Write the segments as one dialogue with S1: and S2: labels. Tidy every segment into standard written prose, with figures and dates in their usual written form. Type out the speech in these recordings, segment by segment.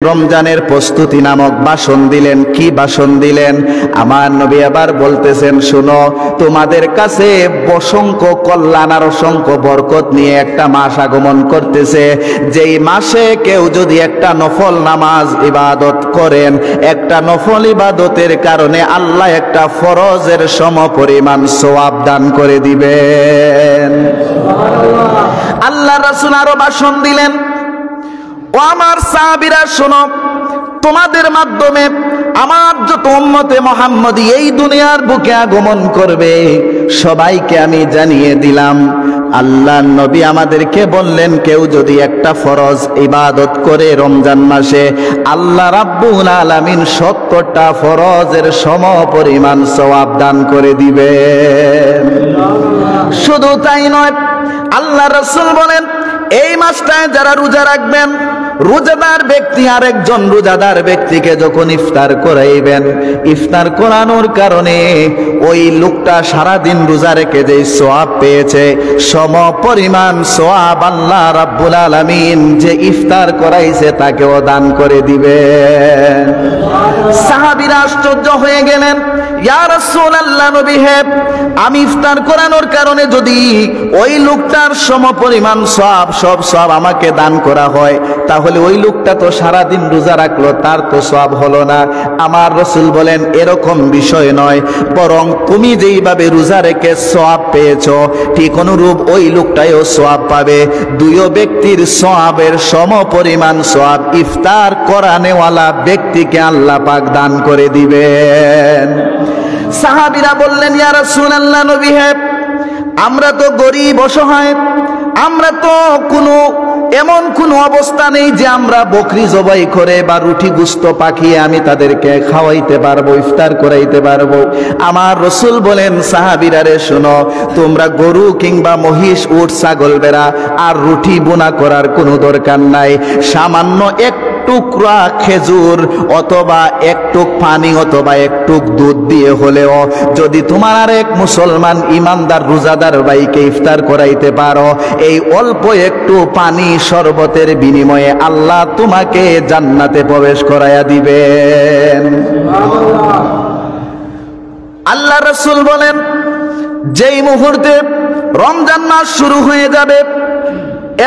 S1: রমজানের প্রস্তুতি নামক ভাষণ দিলেন। কি ভাষণ দিলেন? আমার নবী আবার বলতেছেন, শুনো, তোমাদের কাছে অসংখ্য কল্যাণ আর অসংখ্য বরকত নিয়ে একটা মাস আগমন করতেছে। যেই মাসে কেউ যদি একটা নফল নামাজ ইবাদত করেন, একটা নফল ইবাদতের কারণে আল্লাহ একটা ফরজের সমপরিমাণ সওয়াব দান করে দিবেন। আল্লাহ রাসূল আরো ভাষণ দিলেন, ও আমার সাহাবীরা শোনো, তোমাদের মাধ্যমে আমার যত উম্মতে মুহাম্মদী এই দুনিয়ার বুকে আগমন করবে সবাইকে আমি জানিয়ে দিলাম। আল্লাহর নবী আমাদেরকে বললেন, কেউ যদি একটা ফরজ ইবাদত করে রমজান মাসে, আল্লাহ রাব্বুল আলামিন 70টা ফরজের সমপরিমাণ সওয়াব দান করে দিবেন। শুধু তাই নয়, আল্লাহ রাসূল বলেন, এই মাসটায় যারা রোজা রাখবেন, রোজাদার ব্যক্তি আরেকজন রোজাদার ব্যক্তিকে যখন ইফতার করাইবেন, ইফতার করানোর কারণে ওই লোকটা সারাদিন রোজা রেখে যে সওয়াব পেয়েছে, সমপরিমাণ সওয়াব আল্লাহ রাব্বুল আলামিন যে ইফতার করাইছে তাকেও দান করে দিবেন। সাহাবীরা আশ্চর্য হয়ে গেলেন, ইয়া রাসূলুল্লাহ, নবী হে, আমি ইফতার করানোর কারণে যদি ওই লোকটার সমপরিমাণ সওয়াব, সব সওয়াব আমাকে দান করা হয়, তাহলে ওই লোকটা তো সারাদিন রোজা রাখলো, তার তো সওয়াব হলো না। আমার রাসূল বলেন, এরকম বিষয় নয়, বরং তুমি যেইভাবে রোজা রেখে সওয়াব পেয়েছো, ঠিক অনুরূপ ওই লোকটাও সওয়াব পাবে। দুই ব্যক্তির সওয়াবের সমপরিমাণ সওয়াব ইফতার করানেওয়ালা ব্যক্তিকে আল্লাহ পাক দান করে দিবেন। সাহাবীরা বললেন, ইয়া রাসূলুল্লাহ, নবী হে, আমরা তো গরীব অসহায়, আমরা তো এমন কোনো অবস্থা নেই যে আমরা বকরি জবাই করে বা রুটি গুস্ত পাকিয়ে আমি তাদেরকে খাওয়াইতে পারবো, ইফতার করাইতে পারবো। আমার রাসূল বলেন, সাহাবীরা রে শোনো, তোমরা গরু কিংবা মহিষ, উট, ছাগল, ভেড়া আর রুটি বোনা করার কোনো দরকার নাই। সামান্য এক টুকরা খেজুর অথবা একটুক পানি অথবা একটুক দুধ দিয়ে হলেও যদি তোমার আর এক মুসলমান ইমানদার রোজাদার ভাইকে ইফতার করাইতে পারো, এই অল্প একটু পানি শরবতের বিনিময়ে আল্লাহ তোমাকে জান্নাতে প্রবেশ করাইয়া দিবেন। আল্লাহ রাসূল বলেন, যেই মুহূর্তে রমজান মাস শুরু হয়ে যাবে,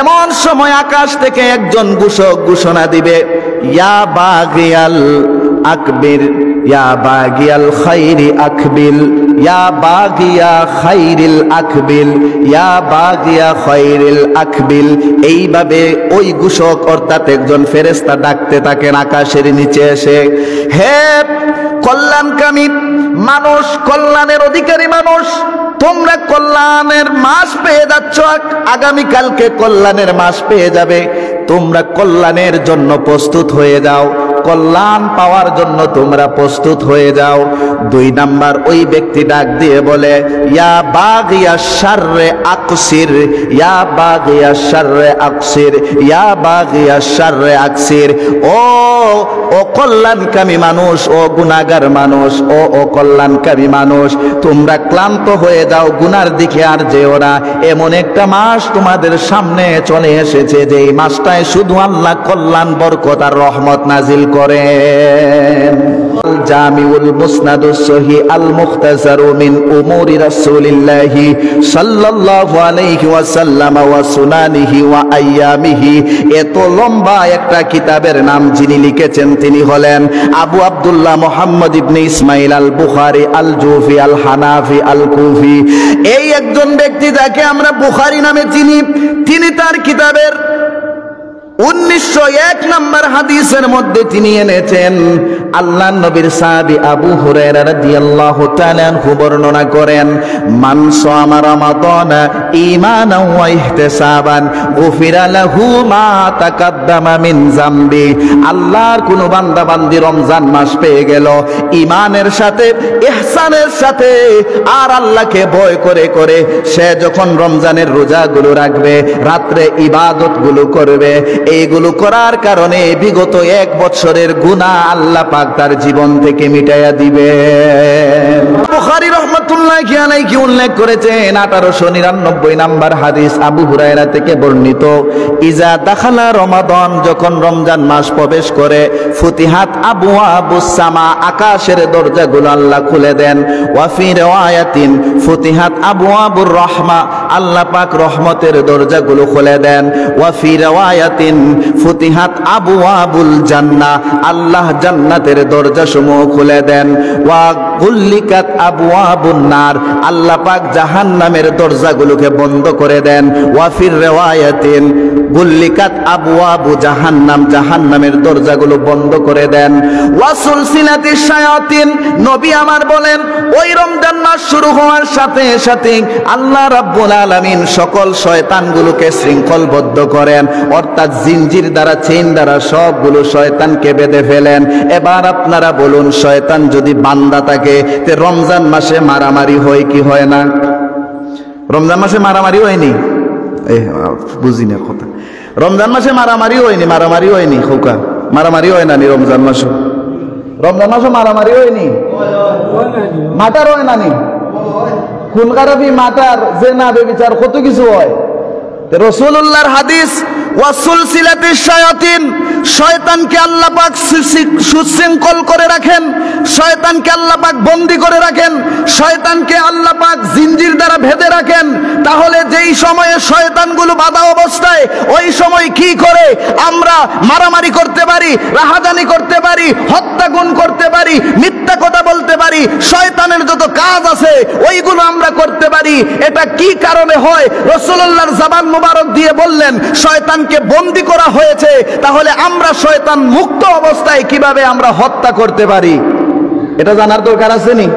S1: এমন সময় আকাশ থেকে একজন ঘোষক ঘোষণা দিবে, ইয়া বাগিয়াল আকবির, ইয়া বাগিয়াল খাইরি আকবিল, ইয়া বাগিয়া খাইরিল আকবিল, ইয়া বাগিয়া খাইরিল আকবিল। এইভাবে ওই ঘোষক অর্থাৎ একজন ফেরেশতা ডাকতে থাকেন আকাশের নিচে এসে, হে কল্যাণকামী মানুষ, কল্যাণের অধিকারী মানুষ, তোমরা কল্যাণের মাস পেয়ে যাচ্ছ, আগামীকালকে কল্যাণের মাস পেয়ে যাবে, তোমরা কল্যাণের জন্য প্রস্তুত হয়ে যাও, কল্যাণ পাওয়ার জন্য তোমরা প্রস্তুত হয়ে যাও। 2 নাম্বার ওই ব্যক্তি ডাক দিয়ে বলে, ইয়া বাগিয়া শাররে আকসির, ইয়া বাগিয়া শাররে আকসির, ইয়া বাগিয়া শাররে আকসির। ও কল্যাণকামী মানুষ, ও গুনাহগার মানুষ, ও কল্যাণকামী মানুষ, তোমরা ক্লান্ত হয়ে যাও, গুনার দিকে আর যেও না। এমন একটা মাস তোমাদের সামনে চলে এসেছে যে এই মাসটায় শুধু আল্লাহ কল্যাণ, বরকত আর রহমত নাজিল করেন। জামিউল মুসনাদুস সহিহ আল মুখতাসারু মিন উমুরি রাসূলিল্লাহি সাল্লাল্লাহু আলাইহি ওয়াসাল্লাম ওয়া সুনানিহি ওয়া আইয়ামিহি। এত লম্বা একটা কিতাবের নাম যিনি লিখেছেন তিনি হলেন আবু আব্দুল্লাহ মুহাম্মদ ইবনে ইসমাইল আল বুখারী আল জুফি আল হানাফি আল কুফি। এই একজন ব্যক্তি যাকে আমরা বুখারী নামে চিনি, তিনি তার কিতাবের 1901 নম্বর হাদিসের মধ্যে তিনি এনেছেন, আল্লাহর নবীর সাহাবী আবু হুরায়রা রাদিয়াল্লাহু তাআলা আনহু বর্ণনা করেন, মান সামা রমাদানা ঈমানান ওয়া ইহতিসাবান গুফিরা লাহু মা তাকাদ্দামা মিন যামবি। আল্লাহর কোন বান্দা বান্দি রমজান মাস পেয়ে গেল ঈমানের সাথে, ইহসানের সাথে, আর আল্লাহকে ভয় করে করে সে যখন রমজানের রোজাগুলো রাখবে, রাত্রে ইবাদতগুলো করবে, এইগুলো করার কারণে বিগত 1 বছরের গুনাহ আল্লাহ পাক পাক তার জীবন থেকে মিটাইয়া দিবেন। বুখারী রাহমাতুল্লাহি আলাইহি উল্লেখ করেছেন 1899 নাম্বার হাদিস, আবু হুরায়রা থেকে বর্ণিত, ইজা দাখালা রমাদান, যখন রমজান মাস প্রবেশ করে, ফুতিহাত আবওয়াবুস সামা, আকাশের দরজাগুলো আল্লাহ খুলে দেন। ওয়া ফি রিওয়ায়াতিন ফুতিহাত আবওয়াবুর রাহমা, আল্লাহ পাক রহমতের দরজাগুলো খুলে দেন। ওয়া ফি রিওয়ায়াতিন ফুতিহাত আবওয়াবুল জান্নাহ, আল্লাহ জান্নাতের দরজাসমূহ খুলে দেন। ওয়া গুল্লিকাত আবওয়াবুন নার, আল্লাহ পাক জাহান্নামের দরজাগুলোকে বন্ধ করে দেন। ওয়া ফির রিওয়ায়াতিন গুল্লিকাত আবওয়াবু জাহান্নাম, জাহান্নামের দরজাগুলো বন্ধ করে দেন। ওয়া সুলসিলাতিশ শায়াতিন, নবী আমার বলেন ওই রমজান মাস শুরু হওয়ার সাথে সাথে আল্লাহ রাব্বুল আলামিন সকল শয়তানগুলোকে শৃঙ্খলবদ্ধ করেন, অর্থাৎ জিনজির দ্বারা, চেইন দ্বারা সবগুলো শয়তানকে বেঁধে ফেলেন। এবার আপনারা বলুন, শয়তান যদি বান্দা থাকে, তে রমজান মাসে মারামারি হয় কি হয় না? রমজান মাসে মারামারি হয়নি? বুঝি না কথা। রমজান মাসে মারামারি হয়নি? মারামারি হয়নি খোকা? মারামারি হয় না নি রমজান মাসে? রমজান মাসে মারামারি হয়নি? মাটার হয় না নি? খুন খারাপি, মাটার, জেনা, বেবিচার, কত কিছু হয়। রাসূলুল্লাহর হাদিস, ওয়াসুলসিলাতিশ শায়াতিন, শয়তানকে আল্লাহ পাক সুশৃঙ্খল করে রাখেন, শয়তানকে আল্লাহ পাক বন্দী করে রাখেন, শয়তানকে আল্লাহ পাক জিনজির দ্বারা বেঁধে রাখেন। তাহলে যেই সময়ে শয়তানগুলো বাঁধা অবস্থায়, ওই সময় কি করে আমরা মারামারি করতে পারি, রাহাজানি করতে পারি, হত্যাগুণ করতে পারি, মিথ্যা কথা বলতে পারি, শয়তানের যত কাজ আছে ওইগুলো আমরা করতে পারি। এটা কি কারণে হয়? রাসূলুল্লাহর জবান মুবারক দিয়ে বললেন, শয়তানকে বন্দী করা হয়েছে, তাহলে আমরা শয়তান মুক্ত অবস্থায় কিভাবে আমরা হত্যা করতে পারি, এটা জানার দরকার আছে নি?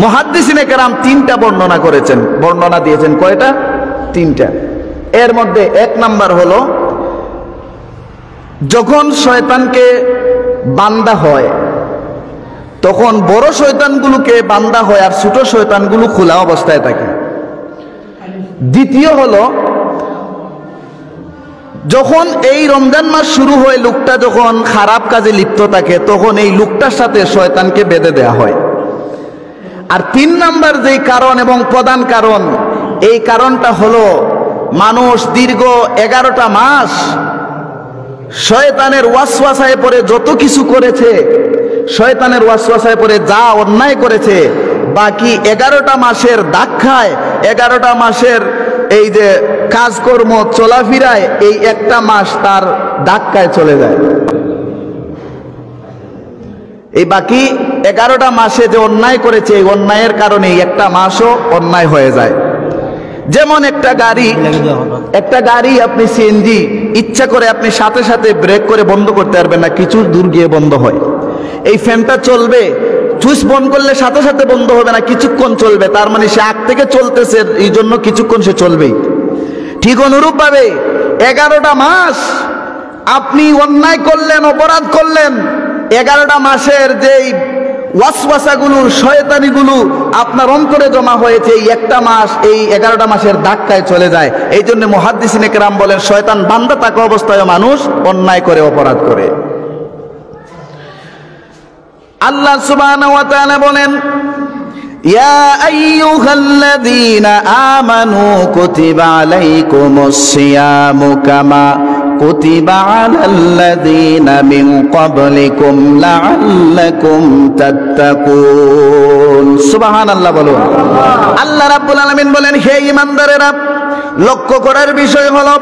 S1: মুহাদ্দিসিনে কেরাম 3টা বর্ণনা করেছেন, বর্ণনা দিয়েছেন। কয়টা? 3টা। এর মধ্যে 1 নাম্বার হলো, যখন শয়তানকে বান্দা হয় তখন বড় শয়তানগুলোকে বান্দা হয় আর ছোট শয়তানগুলো খোলা অবস্থায় থাকে। দ্বিতীয় হলো, যখন এই রমজান মাস শুরু হয়, লোকটা যখন খারাপ কাজে লিপ্ত থাকে, তখন এই লোকটার সাথে শয়তানকে বেঁধে দেয়া হয়। আর 3 নাম্বার যেই কারণ এবং প্রধান কারণ, এই কারণটা হলো মানুষ দীর্ঘ 11টা মাস শয়তানের ওয়াসওয়াসায় পড়ে যত কিছু করেছে, শয়তানের ওয়াসওয়াসায় পড়ে যা অন্যায় করেছে, বাকি 11টা মাসের দাগ খায়, 11টা মাসের এই যে কাজকর্ম চলাফেরায় এই একটা মাস তার ধাক্কায় চলে যায়। এই বাকি 11টা মাসে যে অন্যায় করেছে, এই অন্যায়ের কারণে একটা মাসও অন্যায় হয়ে যায়। যেমন একটা গাড়ি আপনি সিএনজি ইচ্ছা করে আপনি সাথে সাথে ব্রেক করে বন্ধ করতে পারবেন না, কিছু দূর গিয়ে বন্ধ হয়। এই ফ্যানটা চলবে, সুইচ বন্ধ করলে সাথে সাথে বন্ধ হবে না, কিছুক্ষণ চলবে, তার মানে সে আগ থেকে চলতেছে, এই জন্য কিছুক্ষণ সে চলবেই। ঠিক অনুরূপ ভাবে 11টা মাস আপনি অন্যায় করলেন, অপরাধ করলেন, 11টা মাসের যেই ওয়াসওয়াসাগুলো, শয়তানিগুলো আপনার অন্তরে জমা হয়েছে, এই একটা মাস, এই 11টা মাসের ধাক্কায় চলে যায়। এই জন্য মুহাদ্দিসিনে কেরাম বলেন, শয়তান বান্দা থাকা অবস্থায় মানুষ অন্যায় করে, অপরাধ করে। আল্লাহ সুবহানাহু ওয়া তাআলা বলেন, ইয়া আইয়ুহাল্লাযীনা আমানু কুতিবা আলাইকুমুস সিয়ামু কামা কুতিবা আলাল্লাযীনা মিন ক্বাবলিকুম লাআল্লাকুম তাত্তাকুন। সুবহানাল্লাহ বলুন। আল্লাহ রাব্বুল আলামিন বলেন, হে ঈমানদারেরা, লক্ষ্য করার বিষয় হলো,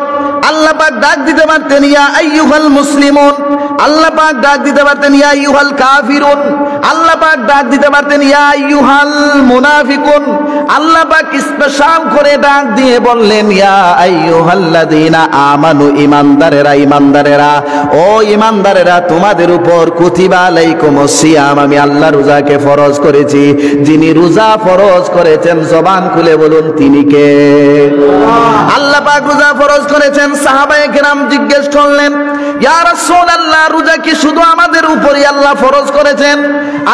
S1: আল্লাহ পাক ডাক দিতে পারতেন ইয়া আইয়ুহাল মুসলিমুন, আল্লাহ পাক ডাক দিতে পারতেন ইয়া আইয়ুহাল কাফিরুন, আল্লাহ পাক ডাক দিতে পারতেন ইয়া আইয়ুহাল মুনাফিকুন। আল্লাহ পাক স্পেশাল করে ডাক দিয়ে বললেন ইয়া আইয়ুহাল্লাযীনা আমানু, ঈমানদারেরা, ঈমানদারেরা, ও ঈমানদারেরা, তোমাদের উপর কুতিবা আলাইকুমুস সিয়াম, আমি আল্লাহ রোজাকে ফরজ করেছি। যিনি রোজা ফরজ করেছেন, জবান খুলে বলুন তিনি কে? আল্লাহ পাক রোজা ফরজ করেছেন। সাহাবায়ে কেরাম জিজ্ঞেস করলেন, ইয়া রাসূলুল্লাহ, রোজা কি শুধু আমাদের উপরই আল্লাহ ফরজ করেছেন?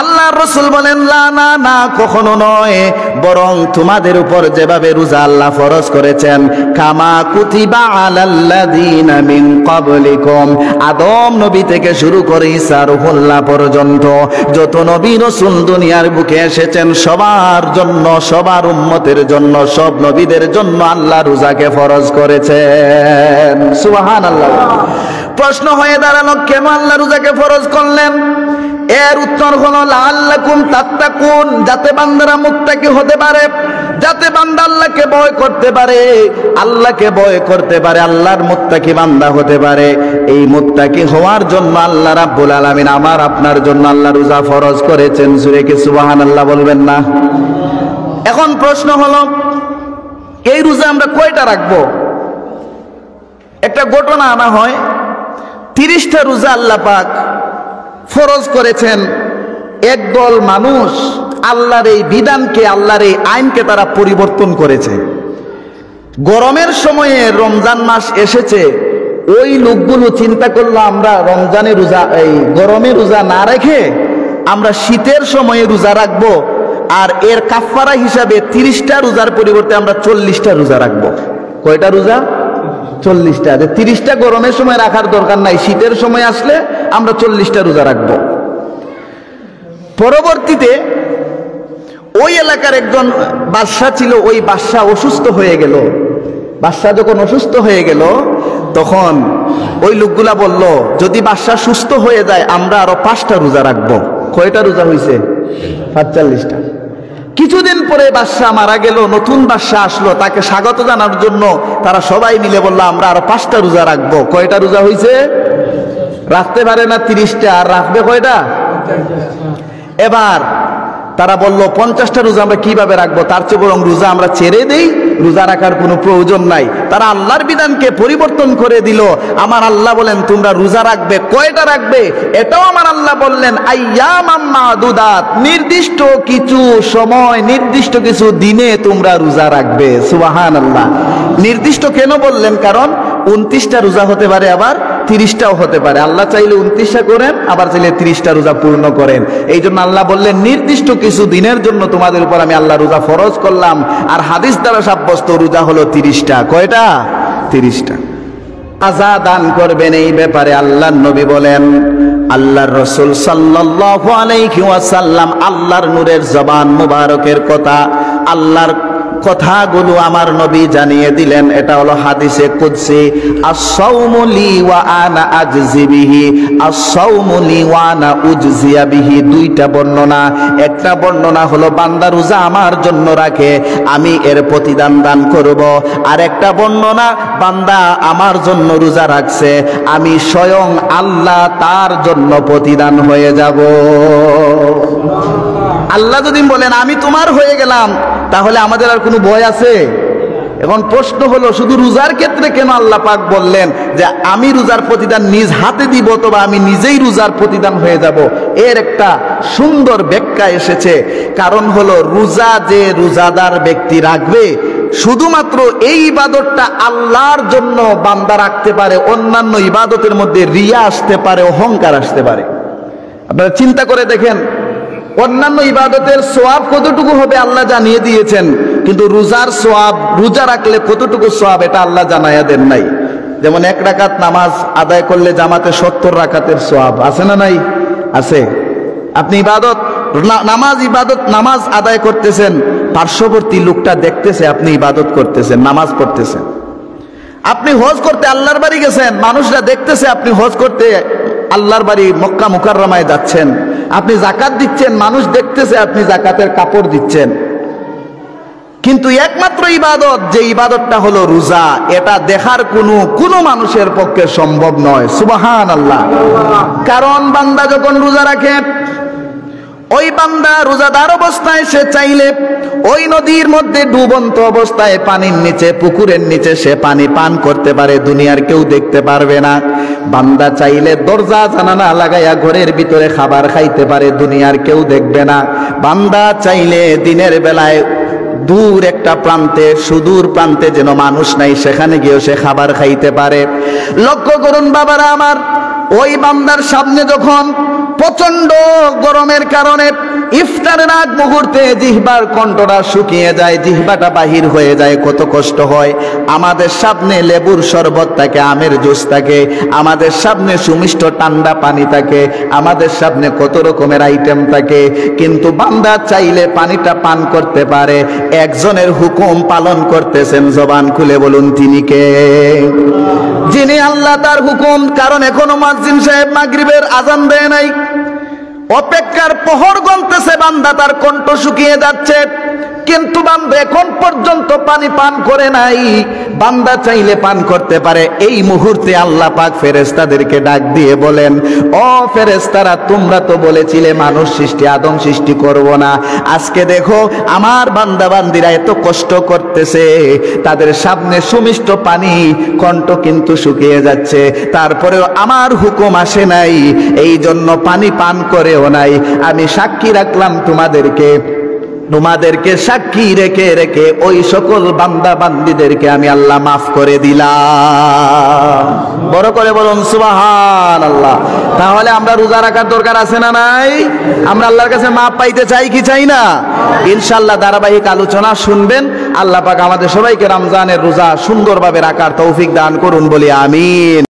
S1: আল্লাহর রাসূল বলেন, না না না, কখনো নয়, বরং তোমাদের উপর যেভাবে রোজা আল্লাহ ফরজ করেছেন, কামা কুতিবা আলাল্লাযীনা মিন ক্বাবলিকুম, আদম নবী থেকে শুরু করে ঈসা রূহুল্লাহ পর্যন্ত যত নবী রাসূল দুনিয়ার বুকে এসেছেন, সবার জন্য, সবার উম্মতের জন্য, সব নবীদের জন্য আল্লাহ রোজাকে ফরজ করেছেন। সুবহানাল্লাহ। প্রশ্ন হয়ে দাঁড়ালো, কেন আল্লাহ রোজাকে ফরজ করলেন? এর উত্তর হলো লাআল্লাকুম তাত্তাকুন, যাতে বান্দারা মুত্তাকি হতে পারে, যাতে বান্দা আল্লাহকে ভয় করতে পারে, আল্লাহকে ভয় করতে পারে, আল্লাহর মুত্তাকি বান্দা হতে পারে। এই মুত্তাকি হওয়ার জন্য আল্লাহ রাব্বুল আলামিন আমার আপনার জন্য আল্লাহ রোজা ফরজ করেছেন। জোরে কি সুবহানাল্লাহ বলবেন না? এখন প্রশ্ন হলো, এই রোজা আমরা কয়টা রাখবো? একটা ঘটনা আনা হয়, 30টা রোজা আল্লাহ পাক ফরজ করেছেন। একদল মানুষ আল্লাহর এই বিধানকে, আল্লাহর এই আইনকে তারা পরিবর্তন করেছে। গরমের সময়ে রমজান মাস এসেছে, ওই লোকগুলো চিন্তা করলো আমরা রমজানে রোজা, এই গরমে রোজা না রেখে আমরা শীতের সময়ে রোজা রাখবো, আর এর কাফারা হিসাবে 30টা রোজার পরিবর্তে আমরা 40টা রোজা রাখবো। কয়টা রোজা? 40টা। 30টা গরমের সময় রাখার দরকার নাই, শীতের সময় আসলে আমরা 40টা রোজা রাখবো। পরবর্তীতে ওই এলাকার একজন বাদশা ছিল, ওই বাদশা অসুস্থ হয়ে গেল। বাদশা যখন অসুস্থ হয়ে গেল, তখন ওই লোকগুলা বলল, যদি বাদশা সুস্থ হয়ে যায় আমরা আরো 5টা রোজা রাখবো। কয়টা রোজা হয়েছে? 45টা। কিছুদিন পরে বাদশা মারা গেল, নতুন বাদশা আসলো, তাকে স্বাগত জানার জন্য তারা সবাই মিলে বলল আমরা আরো 5টা রোজা রাখবো। কয়টা রোজা হয়েছে? রাখতে পারে না 30টা, আর রাখবে কয়টা? এবার তারা বলল 50টা রোজা আমরা কিভাবে রাখবো, তার চেয়ে বরং রোজা আমরা ছেড়ে দেই, রোজা রাখার কোনো প্রয়োজন নাই। তারা আল্লাহর বিধানকে পরিবর্তন করে দিল। আমার আল্লাহ বলেন তোমরা রোজা রাখবে, কয়টা রাখবে? এটাও আমার আল্লাহ বললেন আইয়ামাম মাদুদাত, নির্দিষ্ট কিছু সময়, নির্দিষ্ট কিছু দিনে তোমরা রোজা রাখবে। সুবহানাল্লাহ। নির্দিষ্ট কেন বললেন? কারণ 29টা রোজা হতে পারে, আবার 30টাও হতে পারে। আল্লাহ চাইলে 29টা করেন, আবার চাইলে 30টা রোজা পূর্ণ করেন। এই জন্য আল্লাহ বললেন নির্দিষ্ট কিছু দিনের জন্য তোমাদের উপর আমি আল্লাহ রোজা ফরজ করলাম। আর হাদিস দ্বারা সাব্যস্ত রোজা হলো 30টা। কয়টা? 30টা। আযা দান করবেন, এই ব্যাপারে আল্লাহর নবী বলেন, আল্লাহর রাসূল সাল্লাল্লাহু আলাইহি ওয়াসাল্লাম আল্লাহর নূরের জবান মুবারকের কথা, আল্লাহর কথাগুলো আমার নবী জানিয়ে দিলেন। এটা হলো হাদিসে কুদসি, আস-সাওমু লি ওয়া আনা আজজি বিহি, আস-সাওমু লি ওয়া আনা উজজিয়া বিহি। দুইটা বর্ণনা। একটা বর্ণনা হলো বান্দা রোজা আমার জন্য রাখে, আমি এর প্রতিদান দান করব। আর একটা বর্ণনা, বান্দা আমার জন্য রোজা রাখছে, আমি স্বয়ং আল্লাহ তার জন্য প্রতিদান হয়ে যাব। আল্লাহ যদি বলেন আমি তোমার হয়ে গেলাম, তাহলে আমাদের আর কোনো ভয় আছে? এখন প্রশ্ন হলো, শুধু রোজার ক্ষেত্রে কেন আল্লাহ পাক বললেন যে আমি রোজার প্রতিদান নিজ হাতে দিব, অথবা আমি নিজেই রোজার প্রতিদান হয়ে যাব? এর একটা সুন্দর ব্যাখ্যা এসেছে। কারণ হলো, রোজা যে রোজাদার ব্যক্তি রাখবে, শুধুমাত্র এই ইবাদতটা আল্লাহর জন্য বান্দা রাখতে পারে। অন্যান্য ইবাদতের মধ্যে রিয়া আসতে পারে, অহংকার আসতে পারে। আপনারা চিন্তা করে দেখেন, অন্যান্য ইবাদতের সওয়াব কতটুকু হবে আল্লাহ জানিয়ে দিয়েছেন, কিন্তু রোজার সওয়াব, রোজা রাখলে কতটুকু সওয়াব এটা আল্লাহ জানাইয়া দেন নাই। যেমন 1 রাকাত নামাজ আদায় করলে জামাতে 70 রাকাতের সওয়াব আছে না নাই? আছে। আপনি নামাজ আদায় করতেছেন, পার্শ্ববর্তী লোকটা দেখতেছে আপনি ইবাদত করতেছেন, নামাজ পড়তেছেন। আপনি হজ করতে আল্লাহর বাড়ি গেছেন, মানুষরা দেখতেছে আপনি হজ করতে আল্লাহর বাড়ি মক্কা মুকাররমায় যাচ্ছেন। আপনি যাকাত দিচ্ছেন, মানুষ দেখতেছে আপনি যাকাতের কাপড় দিচ্ছেন। কিন্তু একমাত্র ইবাদত, যে ইবাদতটা হলো রোজা, এটা দেখার কোনো মানুষের পক্ষে সম্ভব নয়। সুবহানাল্লাহ। কারণ বান্দা যখন রোজা রাখে, ওই বান্দা রোজাদার অবস্থায় সে চাইলে ওই নদীর মধ্যে ডুবন্ত অবস্থায় পানির নিচে, পুকুরের নিচে সে পানি পান করতে পারে, দুনিয়ার কেউ দেখতে পারবে না। বান্দা চাইলে দরজা জানালা লাগাইয়া ঘরের ভিতরে খাবার খাইতে পারে, দুনিয়ার কেউ দেখবে না। বান্দা চাইলে দিনের বেলায় দূর একটা প্রান্তে, সুদূর প্রান্তে যেন মানুষ নাই, সেখানে গিয়েও সে খাবার খাইতে পারে। লক্ষ্য করুন বাবারা আমার, ওই বান্দার সামনে যখন প্রচন্ড গরমের কারণে ইফতারের আগ মুহূর্তে জিহ্বার কণ্ঠটা শুকিয়ে যায়, জিহ্বাটা বাহির হয়ে যায়, কত কষ্ট হয়। আমাদের সামনে লেবুর শরবত থাকে, আমের জুস থাকে, আমাদের সামনে সুমিষ্ট ঠান্ডা পানি থাকে, আমাদের সামনে কত রকমের আইটেম থাকে, কিন্তু বান্দা চাইলে পানিটা পান করতে পারে। একজনের হুকুম পালন করতেছেন, জবান খুলে বলুন তিনি কে? যিনি আল্লাহ তার হুকুম। কারণ এখনো মুয়াজ্জিন সাহেব মাগরিবের আজান দেয় নাই, অপেক্ষার প্রহর গলতেছে, বান্দা তার কণ্ঠ শুকিয়ে যাচ্ছে, কিন্তু বান্দা এখন পর্যন্ত পানি পান করে নাই। বান্দা চাইলে পান করতে পারে। এই মুহূর্তে আল্লাহ পাক ফেরেশতাদেরকে ডাক দিয়ে বলেন, ও ফেরেশতারা, তোমরা তো বলেছিলে মানুষ সৃষ্টি, আদম সৃষ্টি করব না। আজকে দেখো আমার বান্দা বান্দিরা এত কষ্ট করতেছে, তাদের সামনে সুমিষ্ট পানি, কণ্ঠ কিন্তু শুকিয়ে যাচ্ছে, তারপরেও আমার হুকুম আসে নাই, এই জন্য পানি পান করেও নাই। আমি সাক্ষী রাখলাম তোমাদেরকে সাক্ষী রেখে রেখে ওই সকল বান্দা বান্দিদেরকে আমি আল্লাহ মাফ করে দিলাম। বড় করে বলুন সুবহানাল্লাহ। তাহলে আমরা রোজা রাখার দরকার আছে না নাই? আমরা আল্লাহর কাছে মাফ পাইতে চাই কি চাই না? ইনশাআল্লাহ ধারাবাহিক আলোচনা শুনবেন। আল্লাহ পাক আমাদের সবাইকে রমজানের রোজা সুন্দরভাবে রাখার তৌফিক দান করুন বলি আমিন।